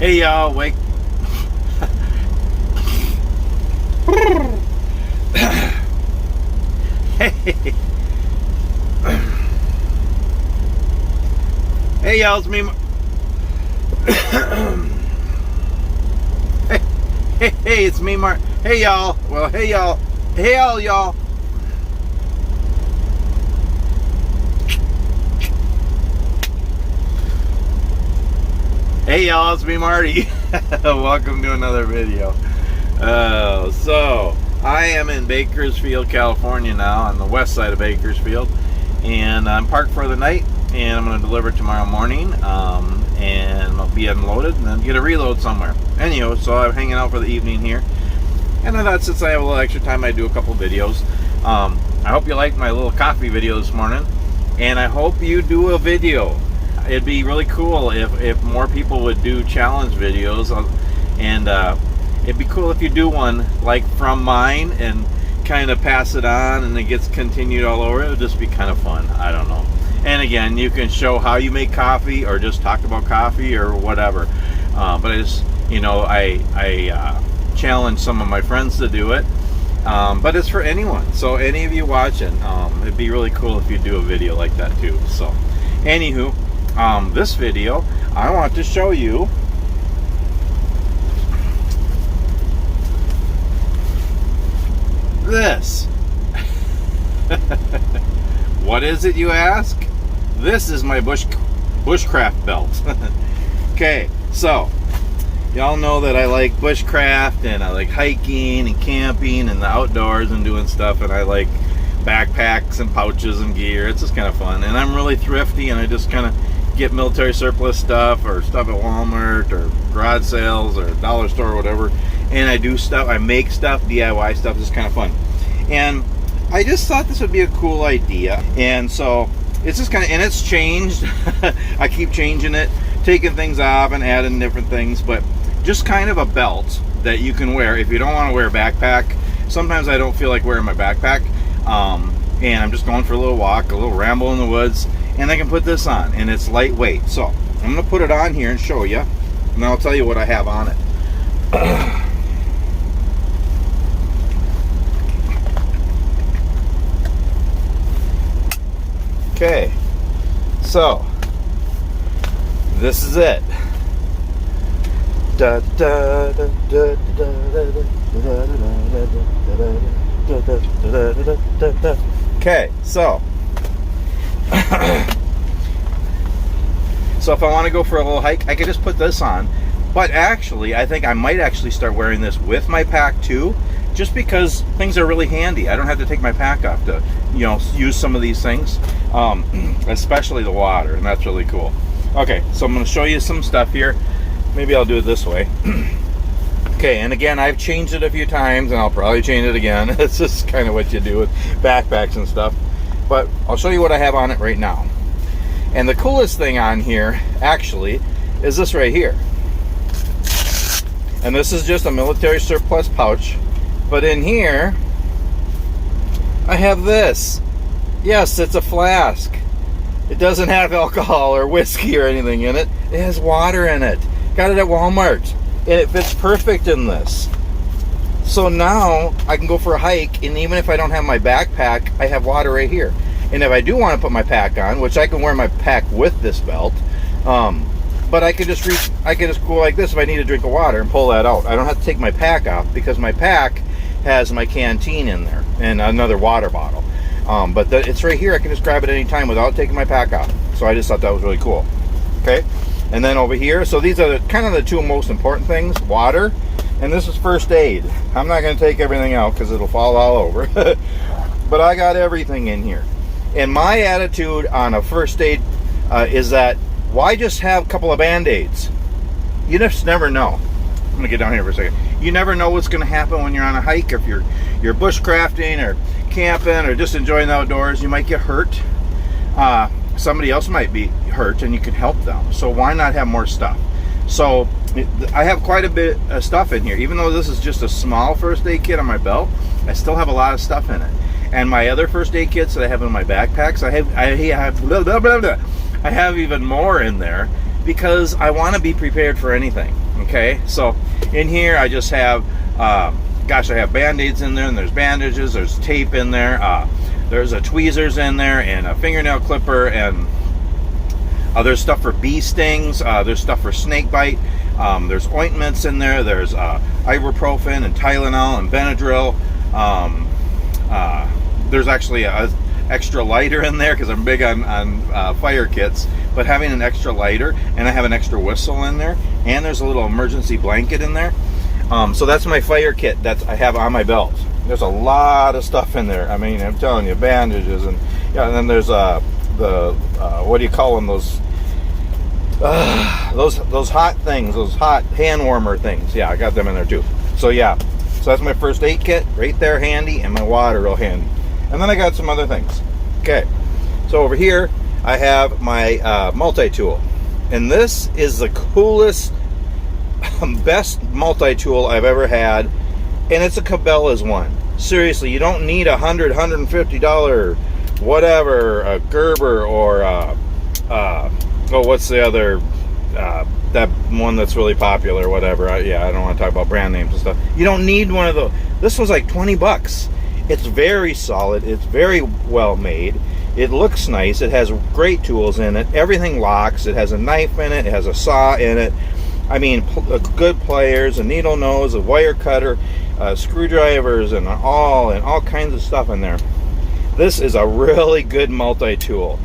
Hey y'all, wake. Hey y'all, it's me. Hey, it's me, Mark. Hey y'all. Well, hey y'all. Hey y'all. Hey y'all, it's me, Marty. Welcome to another video. So I am in Bakersfield, California now, on the west side of Bakersfield, and I'm parked for the night, and I'm going to deliver tomorrow morning, and I'll be unloaded and then get a reload somewhere. Anyway, so I'm hanging out for the evening here, and I thought since I have a little extra time, I'd do a couple videos. I hope you liked my little coffee video this morning, and I hope you do a video. It'd be really cool if more people would do challenge videos, and it'd be cool if you do one like from mine and kind of pass it on and it gets continued all over. It would just be kind of fun. I don't know. And again, you can show how you make coffee or just talk about coffee or whatever. But I just, I challenge some of my friends to do it. But it's for anyone. So any of you watching, it'd be really cool if you do a video like that too. So anywho, this video, I want to show you this. What is it, you ask? This is my Bushcraft Belt. Okay, so y'all know that I like bushcraft and I like hiking and camping and the outdoors and doing stuff, and I like backpacks and pouches and gear. It's just kind of fun, and I'm really thrifty, and I just kind of get military surplus stuff or stuff at Walmart or garage sales or dollar store or whatever, and I do stuff, I make stuff, DIY stuff. It's kind of fun, and I just thought this would be a cool idea. And so it's just kind of, and it's changed. I keep changing it, taking things off and adding different things, but just kind of a belt that you can wear if you don't want to wear a backpack. Sometimes I don't feel like wearing my backpack, and I'm just going for a little walk, a little ramble in the woods, and I can put this on, and it's lightweight. So I'm going to put it on here and show you, and I'll tell you what I have on it. Okay, so this is it. Okay, so so if I want to go for a little hike, I could just put this on. But actually, I think I might actually start wearing this with my pack too, just because things are really handy. I don't have to take my pack off to, use some of these things, especially the water, and that's really cool. Okay, so I'm going to show you some stuff here. Maybe I'll do it this way. Okay, and again, I've changed it a few times, and I'll probably change it again. It's just kind of what you do with backpacks and stuff. But I'll show you what I have on it right now. And the coolest thing on here, actually, is this right here. And this is just a military surplus pouch. But in here, I have this. Yes, it's a flask. It doesn't have alcohol or whiskey or anything in it. It has water in it. Got it at Walmart. And it fits perfect in this. So now I can go for a hike, and even if I don't have my backpack, I have water right here. And if I do want to put my pack on, which I can wear my pack with this belt, but I could just go like this if I need a drink of water and pull that out. I don't have to take my pack off because my pack has my canteen in there and another water bottle. But it's right here. I can just grab it any time without taking my pack off. So I just thought that was really cool. Okay, and then over here, so these are kind of the two most important things: water, and this is first aid. I'm not going to take everything out because it'll fall all over. But I got everything in here. And my attitude on a first aid is that why just have a couple of band-aids? You just never know. I'm going to get down here for a second. You never know what's going to happen when you're on a hike, or if you're bushcrafting or camping or just enjoying the outdoors. You might get hurt. Somebody else might be hurt, and you can help them. So why not have more stuff? So I have quite a bit of stuff in here. Even though this is just a small first aid kit on my belt, I still have a lot of stuff in it. And my other first aid kits that I have in my backpacks, I have even more in there, because I want to be prepared for anything. Okay, so in here I just have, gosh, I have band-aids in there, and there's bandages, there's tape in there, there's a tweezers in there, and a fingernail clipper, and there's stuff for bee stings, there's stuff for snake bite, there's ointments in there, there's ibuprofen and Tylenol and Benadryl, there's actually a extra lighter in there because I'm big on fire kits, but having an extra lighter, and I have an extra whistle in there, and there's a little emergency blanket in there. So that's my fire kit that I have on my belt. There's a lot of stuff in there. I mean, I'm telling you, bandages, and yeah, and then there's the what do you call them, those hot things, those hot hand warmer things. Yeah, I got them in there too. So yeah, so that's my first aid kit right there, handy, and my water real handy. And then I got some other things. Okay, so over here I have my multi-tool, and this is the coolest, best multi-tool I've ever had, and it's a Cabela's one. Seriously, you don't need $150 whatever, a Gerber, or oh, what's the other, that one that's really popular, whatever. Yeah, I don't want to talk about brand names and stuff. You don't need one of those. This one's like 20 bucks. It's very solid. It's very well made. It looks nice. It has great tools in it. Everything locks. It has a knife in it. It has a saw in it. I mean, good pliers, a needle nose, a wire cutter, screwdrivers, and all kinds of stuff in there. This is a really good multi-tool,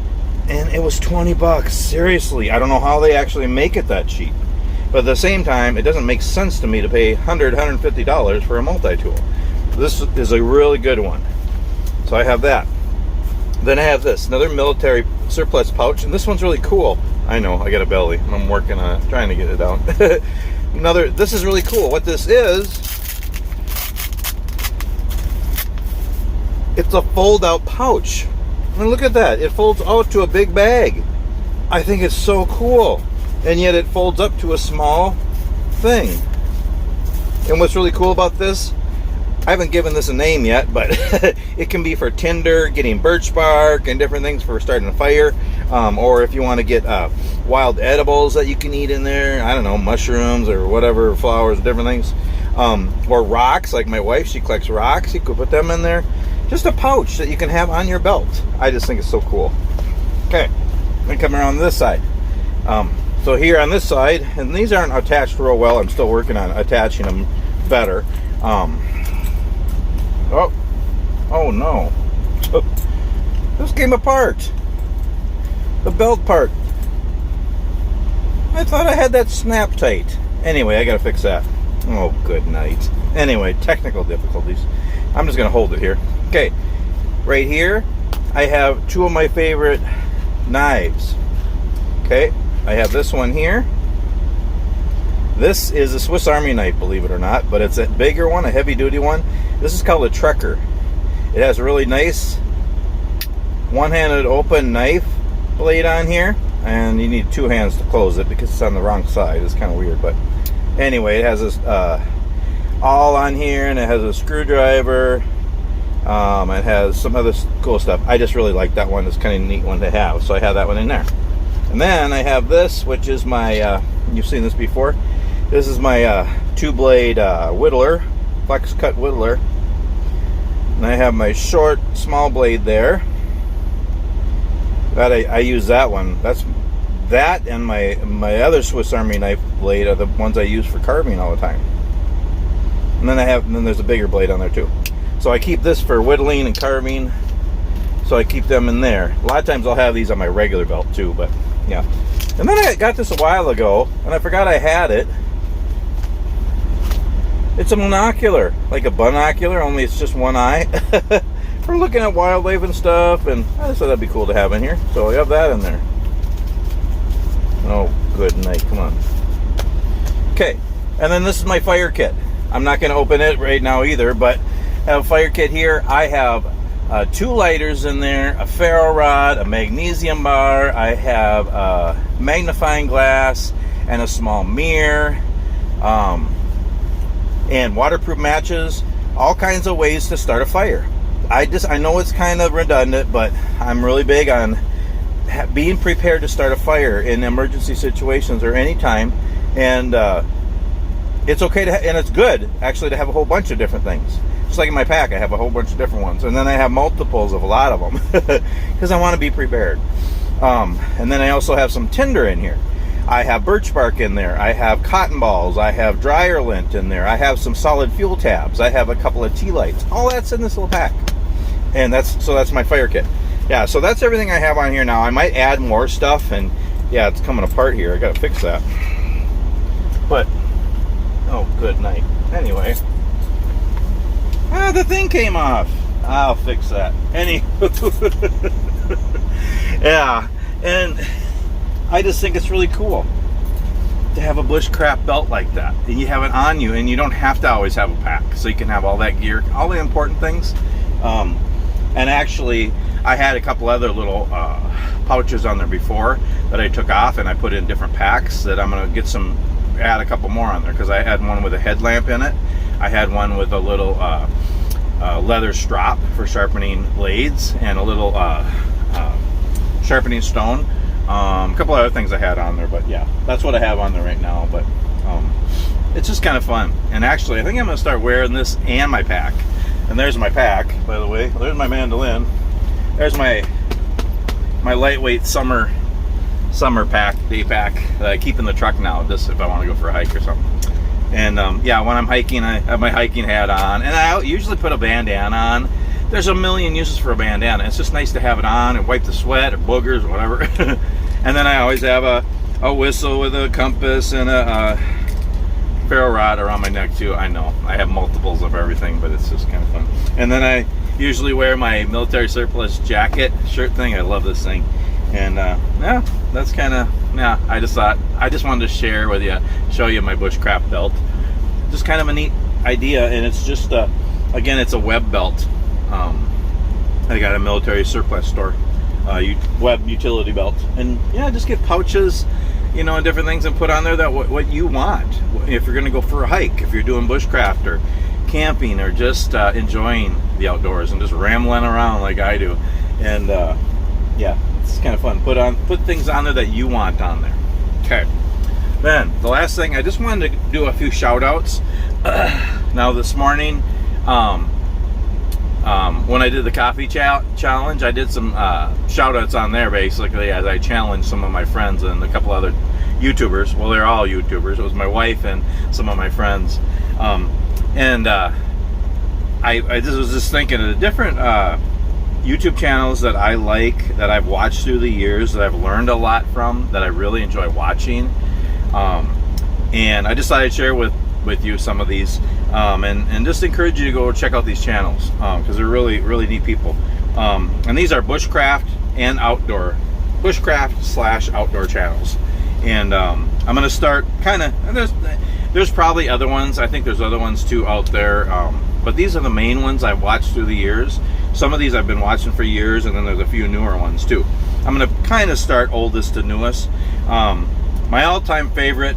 and it was 20 bucks. Seriously, I don't know how they actually make it that cheap, but at the same time, it doesn't make sense to me to pay $150 for a multi-tool. This is a really good one. So I have that. Then I have this, another military surplus pouch, and this one's really cool. I know, I got a belly. I'm working on it, trying to get it down. This is really cool. What this is, it's a fold-out pouch. I mean, look at that. It folds out to a big bag. I think it's so cool. And yet it folds up to a small thing. And what's really cool about this, I haven't given this a name yet, but it can be for tinder, getting birch bark, and different things for starting a fire. Or if you want to get wild edibles that you can eat in there, I don't know, mushrooms or whatever, flowers, different things. Or rocks, like my wife, she collects rocks. You could put them in there. Just a pouch that you can have on your belt. I just think it's so cool. Okay, let me come around this side. So here on this side, and these aren't attached real well. I'm still working on attaching them better. Oh no. This came apart. The belt part. I thought I had that snap tight. Anyway, I gotta fix that. Oh, good night. Anyway, technical difficulties. I'm just gonna hold it here. Okay, right here, I have two of my favorite knives. Okay, I have this one here. This is a Swiss Army knife, believe it or not, but it's a bigger one, a heavy-duty one. This is called a Trekker. It has a really nice one-handed open knife blade on here, and you need two hands to close it because it's on the wrong side. It's kind of weird, but anyway, it has this awl on here, and it has a screwdriver. It has some other cool stuff. I just really like that one. It's kind of a neat one to have, so I have that one in there. And then I have this, which is my, you've seen this before. This is my two-blade whittler, flex cut whittler. And I have my short, small blade there. That I use that one. That and my other Swiss Army knife blade are the ones I use for carving all the time. And then there's a bigger blade on there too. So I keep this for whittling and carving. So I keep them in there. A lot of times I'll have these on my regular belt too, but yeah. And then I got this a while ago, and I forgot I had it. It's a monocular, like a binocular, only it's just one eye. For looking at wildlife and stuff, and I just thought that'd be cool to have in here. So I have that in there. Oh, good night, come on. Okay, and then this is my fire kit. I'm not going to open it right now either, but I have a fire kit here. I have two lighters in there, a ferro rod, a magnesium bar. I have a magnifying glass and a small mirror, and waterproof matches. All kinds of ways to start a fire. I know it's kind of redundant, but I'm really big on being prepared to start a fire in emergency situations or anytime. And it's okay to, and it's good actually to have a whole bunch of different things. Just like in my pack, I have a whole bunch of different ones, and then I have multiples of a lot of them because I want to be prepared. And then I also have some tinder in here. I have birch bark in there. I have cotton balls. I have dryer lint in there. I have some solid fuel tabs. I have a couple of tea lights. All that's in this little pack, and that's my fire kit. Yeah, so that's everything I have on here now. I might add more stuff, and yeah, it's coming apart here. I gotta fix that. But oh, good night. Anyway, the thing came off. I'll fix that. Yeah, and I just think it's really cool to have a Bushcraft belt like that, and you have it on you, and you don't have to always have a pack, so you can have all that gear, all the important things. And actually, I had a couple other little pouches on there before that I took off, and I put in different packs that I'm gonna add a couple more on there, because I had one with a headlamp in it. I had one with a little leather strap for sharpening blades, and a little sharpening stone. A couple other things I had on there, but yeah, that's what I have on there right now. But it's just kind of fun. And actually, I think I'm gonna start wearing this and my pack. And there's my pack, by the way. There's my mandolin. There's my lightweight summer pack, day pack that I keep in the truck now, just if I want to go for a hike or something. And yeah, when I'm hiking, I have my hiking hat on, and I usually put a bandana on. There's a million uses for a bandana. It's just nice to have it on and wipe the sweat or boogers or whatever. And then I always have a whistle with a compass and a ferro rod around my neck too. I know I have multiples of everything, but it's just kind of fun. And then I usually wear my military surplus jacket shirt thing. I love this thing. And yeah, that's kind of, yeah, I just wanted to share with you, show you my Bushcraft belt. Just kind of a neat idea, and it's just again, it's a web belt. I got a military surplus store, web utility belt, and yeah, just get pouches, you know, and different things, and put on there that what you want. If you're going to go for a hike, if you're doing bushcraft or camping, or just enjoying the outdoors and just rambling around like I do, and yeah, it's kind of fun. Put things on there that you want on there. Okay. Then the last thing, I just wanted to do a few shout outs. Now this morning, when I did the coffee challenge, I did some shout outs on there, basically, as I challenged some of my friends and a couple other YouTubers. Well, they're all YouTubers. It was my wife and some of my friends. I just was just thinking of the different YouTube channels that I like, that I've watched through the years, that I've learned a lot from, that I really enjoy watching. And I decided to share with you some of these, and just encourage you to go check out these channels, because they're really, really neat people. And these are Bushcraft and outdoor, Bushcraft/outdoor channels. And I'm going to start kind of, there's probably other ones. I think there's other ones too out there, but these are the main ones I've watched through the years. Some of these I've been watching for years, and then there's a few newer ones too. I'm going to kind of start oldest to newest. My all-time favorite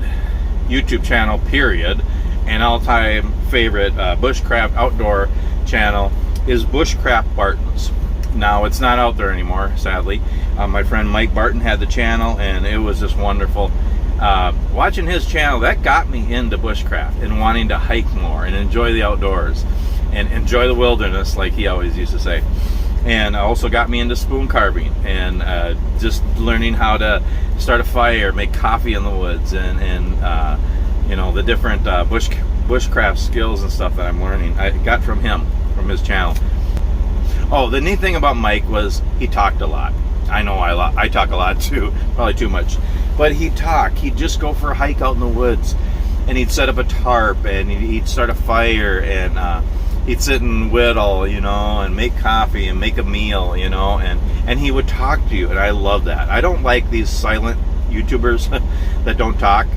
YouTube channel, period, and all-time favorite Bushcraft outdoor channel is Bushcraft Bartons. Now, it's not out there anymore, sadly. My friend Mike Barton had the channel, and it was just wonderful. Watching his channel, that got me into bushcraft and wanting to hike more and enjoy the outdoors and enjoy the wilderness, like he always used to say. And also got me into spoon carving and just learning how to start a fire, make coffee in the woods, and you know, the different bushcraft skills and stuff that I'm learning. I got from him, from his channel. Oh, the neat thing about Mike was he talked a lot. I know I talk a lot too, probably too much. But he'd just go for a hike out in the woods, and he'd set up a tarp, and he'd start a fire, and he'd sit and whittle, you know, and make coffee and make a meal, you know, and he would talk to you, and I love that. I don't like these silent YouTubers that don't talk,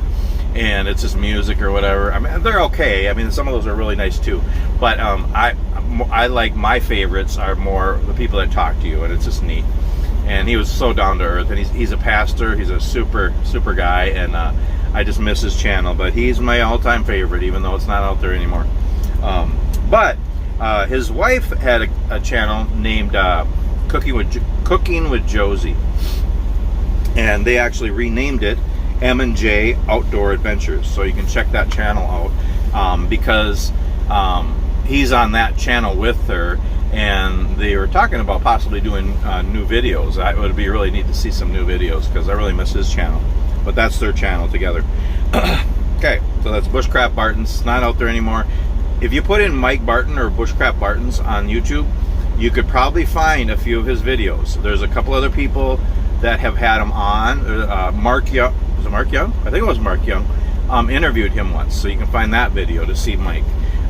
and it's just music or whatever. I mean, they're okay. I mean, some of those are really nice too, but I like, my favorites are more the people that talk to you, and it's just neat. And he was so down to earth, and he's a pastor. He's a super guy, and I just miss his channel. But he's my all-time favorite, even though it's not out there anymore. But his wife had a channel named Cooking with Josie, and they actually renamed it, M&J Outdoor Adventures. So you can check that channel out, because he's on that channel with her, and they were talking about possibly doing new videos. It would be really neat to see some new videos, because I really miss his channel. But that's their channel together. Okay, so that's Bushcraft Bartons. It's not out there anymore. If you put in Mike Barton or Bushcraft Bartons on YouTube, you could probably find a few of his videos. There's a couple other people that have had him on. Mark Young, was it Mark Young? I think it was Mark Young. Interviewed him once, so you can find that video to see Mike.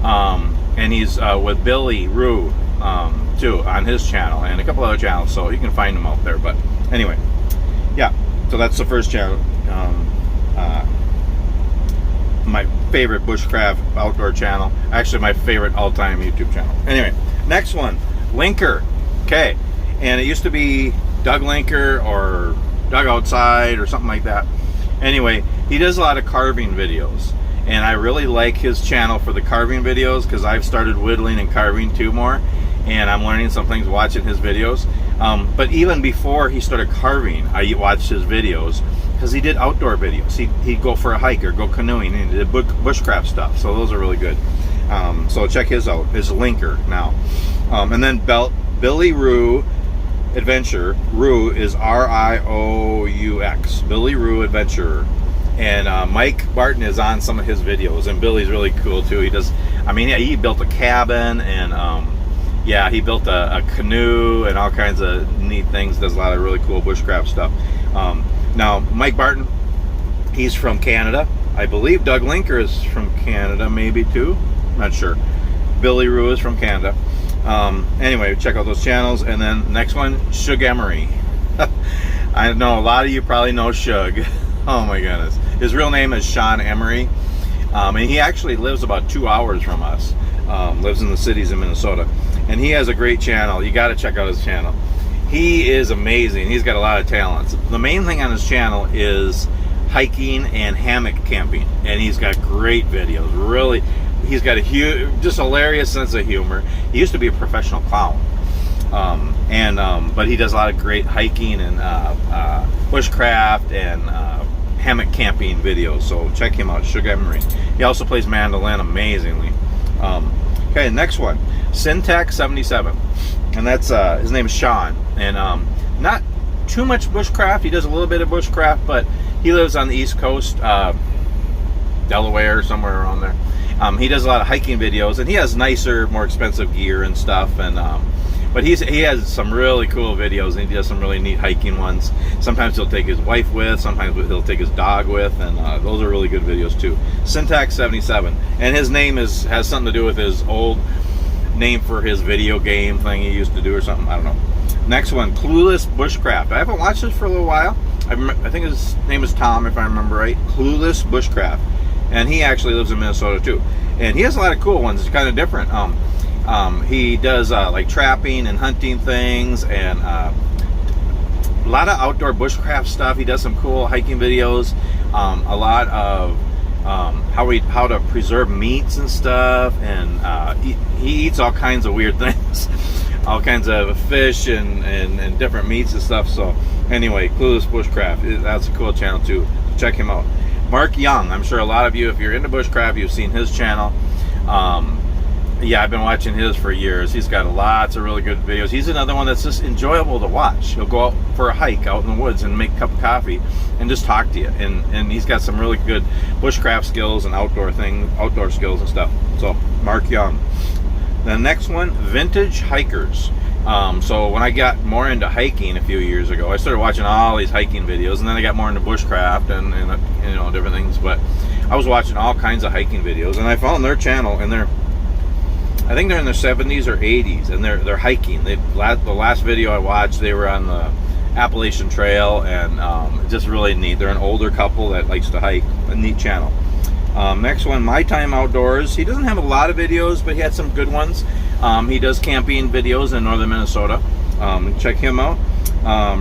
And he's with Billy Rue too on his channel, and a couple other channels, so you can find him out there. But anyway, yeah, so that's the first channel. My favorite bushcraft outdoor channel, actually my favorite all-time YouTube channel. Anyway, next one, Linker. Okay, and it used to be Doug Linker or Doug Outside or something like that. Anyway, he does a lot of carving videos, and I really like his channel for the carving videos, because I've started whittling and carving too more, and I'm learning some things watching his videos. But even before he started carving, I watched his videos, because he did outdoor videos. He'd go for a hike or go canoeing, and he did bushcraft stuff, so those are really good. So check his out. His Linker now. And then Billy Rue Adventure. Rue is R-I-O-U-X. Billy Rue Adventure. And Mike Barton is on some of his videos, and Billy's really cool too. He does, I mean, yeah, he built a cabin, and yeah, he built a canoe and all kinds of neat things. Does a lot of really cool bushcraft stuff. Now, Mike Barton, he's from Canada. I believe Doug Linker is from Canada, maybe too. I'm not sure. Billy Rue is from Canada. Anyway, check out those channels. And then next one, Suge Emery. I know a lot of you probably know Suge. Oh my goodness. His real name is Sean Emery. And he actually lives about 2 hours from us. Lives in the cities in Minnesota. And he has a great channel. You got to check out his channel. He is amazing. He's got a lot of talents. The main thing on his channel is hiking and hammock camping. And he's got great videos. Really, he's got a huge, just hilarious sense of humor. He used to be a professional clown. But he does a lot of great hiking and bushcraft and hammock camping videos. So check him out, Suge Emery. He also plays mandolin amazingly. Okay, next one, Syntax77, and that's his name is Sean, and not too much bushcraft. He does a little bit of bushcraft, but he lives on the East Coast, Delaware, somewhere around there. He does a lot of hiking videos, and he has nicer, more expensive gear and stuff, and but he has some really cool videos, and he does some really neat hiking ones. Sometimes he'll take his wife with, sometimes he'll take his dog with, and those are really good videos too. Syntax77, and his name has something to do with his old name for his video game thing he used to do or something. I don't know. Next one, Clueless Bushcraft. I haven't watched this for a little while. I think his name is Tom, if I remember right. Clueless Bushcraft, and he actually lives in Minnesota too. And he has a lot of cool ones. It's kind of different. He does like trapping and hunting things, and a lot of outdoor bushcraft stuff. He does some cool hiking videos. A lot of how to preserve meats and stuff, and he eats all kinds of weird things, all kinds of fish and different meats and stuff. So anyway, Clueless Bushcraft, that's a cool channel too. Check him out. Mark Young, I'm sure a lot of you, if you're into bushcraft, you've seen his channel. Yeah, I've been watching his for years. He's got lots of really good videos. He's another one that's just enjoyable to watch. He'll go out for a hike out in the woods and make a cup of coffee and just talk to you. And he's got some really good bushcraft skills and outdoor skills and stuff. So, Mark Young. The next one, Vintage Hikers. So when I got more into hiking a few years ago, I started watching all these hiking videos, and then I got more into bushcraft and you know, different things. But I was watching all kinds of hiking videos, and I found their channel, and I think they're in their 70s or 80s, and they're hiking. The last video I watched, they were on the Appalachian Trail, and just really neat. They're an older couple that likes to hike. A neat channel. Next one, My Time Outdoors. He doesn't have a lot of videos, but he had some good ones. He does camping videos in northern Minnesota. Check him out.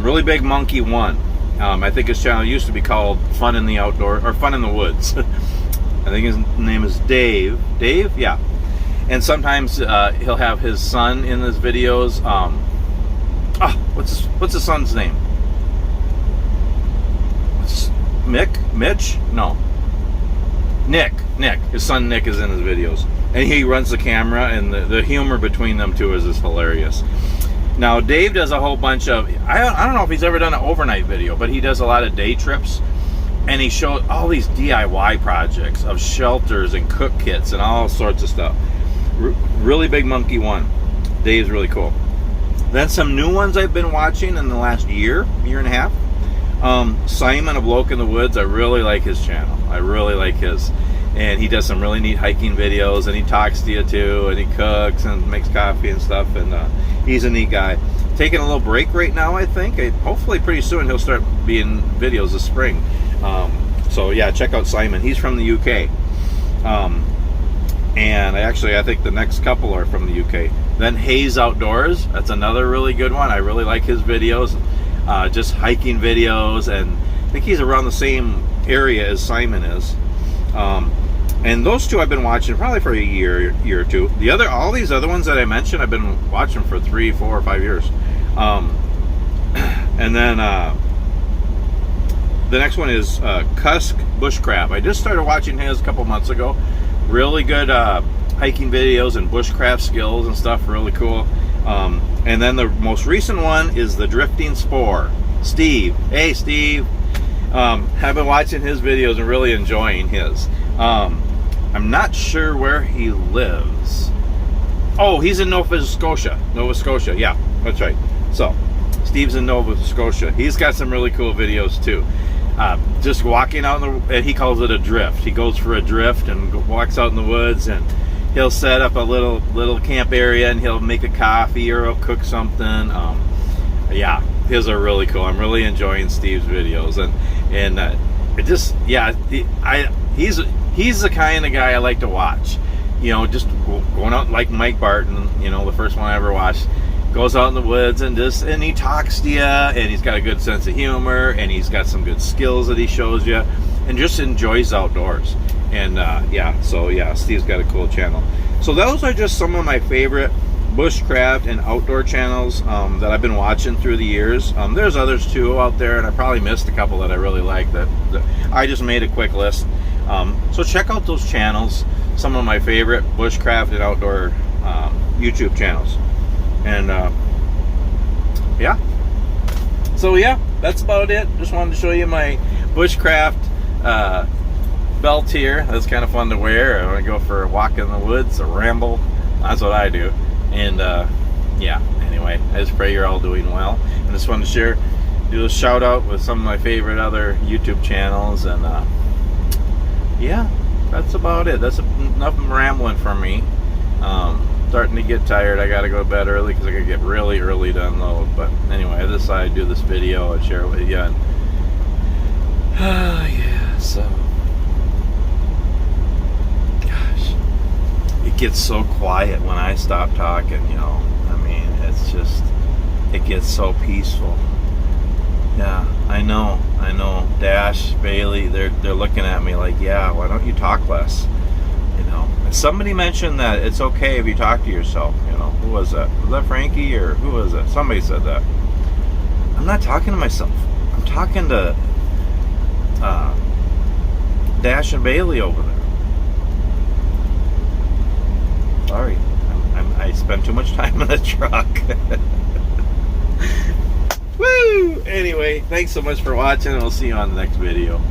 Really Big Monkey 1. I think his channel used to be called Fun in the Outdoor, or Fun in the Woods. I think his name is Dave. Dave? Yeah. And sometimes he'll have his son in his videos. What's his son's name? Mitch? No. Nick. His son Nick is in his videos. And he runs the camera, and the humor between them two is hilarious. Now, Dave does a whole bunch of, I don't know if he's ever done an overnight video, but he does a lot of day trips. And he shows all these DIY projects of shelters and cook kits and all sorts of stuff. Really big monkey one. Dave's really cool. Then some new ones I've been watching in the last year and a half. Simon, A Bloke in the Woods. I really like his channel. I really like his. And he does some really neat hiking videos, and he talks to you too, and he cooks and makes coffee and stuff, and he's a neat guy. Taking a little break right now, I think. Hopefully pretty soon he'll start being videos this spring. So yeah, check out Simon. He's from the UK. And I think the next couple are from the UK. Then Haze Outdoors. That's another really good one. I really like his videos. Just hiking videos, and I think he's around the same area as Simon is. And those two I've been watching probably for a year or two. All these other ones that I mentioned, I've been watching for 3, 4, or 5 years. And then the next one is Cusk Bushcraft. I just started watching his a couple months ago. Really good hiking videos and bushcraft skills and stuff. Really cool. And then the most recent one is the Drifting Spore. Steve. Hey, Steve. I've been watching his videos and really enjoying his. I'm not sure where he lives. Oh, he's in Nova Scotia. Yeah, that's right. So, Steve's in Nova Scotia. He's got some really cool videos too. Just walking out and he calls it a drift. He goes for a drift and walks out in the woods, and he'll set up a little camp area, and he'll make a coffee or he'll cook something. Yeah, his are really cool. I'm really enjoying Steve's videos, and it just, yeah, he's the kind of guy I like to watch. You know, just going out like Mike Barton. You know, the first one I ever watched. Goes out in the woods and he talks to you, and he's got a good sense of humor, and he's got some good skills that he shows you, and just enjoys outdoors. And yeah, so yeah, Steve's got a cool channel. So those are just some of my favorite bushcraft and outdoor channels that I've been watching through the years. There's others too out there, and I probably missed a couple that I really like that I just made a quick list. So check out those channels, some of my favorite bushcraft and outdoor YouTube channels. And yeah, so yeah, that's about it. Just wanted to show you my bushcraft belt here. That's kind of fun to wear. I want to go for a walk in the woods, a ramble. That's what I do. And yeah, anyway, I just pray you're all doing well. And just wanted to do a shout out with some of my favorite other YouTube channels. And yeah, that's about it. That's enough rambling for me. Starting to get tired. I gotta go to bed early because I gotta get really early to unload. But anyway, I decided to do this video and share it with you. And yeah, so gosh, it gets so quiet when I stop talking, you know. I mean, it's just, it gets so peaceful. Yeah, I know. Dash, Bailey, they're looking at me like, yeah, why don't you talk less? You know, somebody mentioned that it's okay if you talk to yourself. You know, who was that? Was that Frankie or who was that? Somebody said that. I'm not talking to myself. I'm talking to Dash and Bailey over there. Sorry, I spend too much time in the truck. Woo! Anyway, thanks so much for watching, and we'll see you on the next video.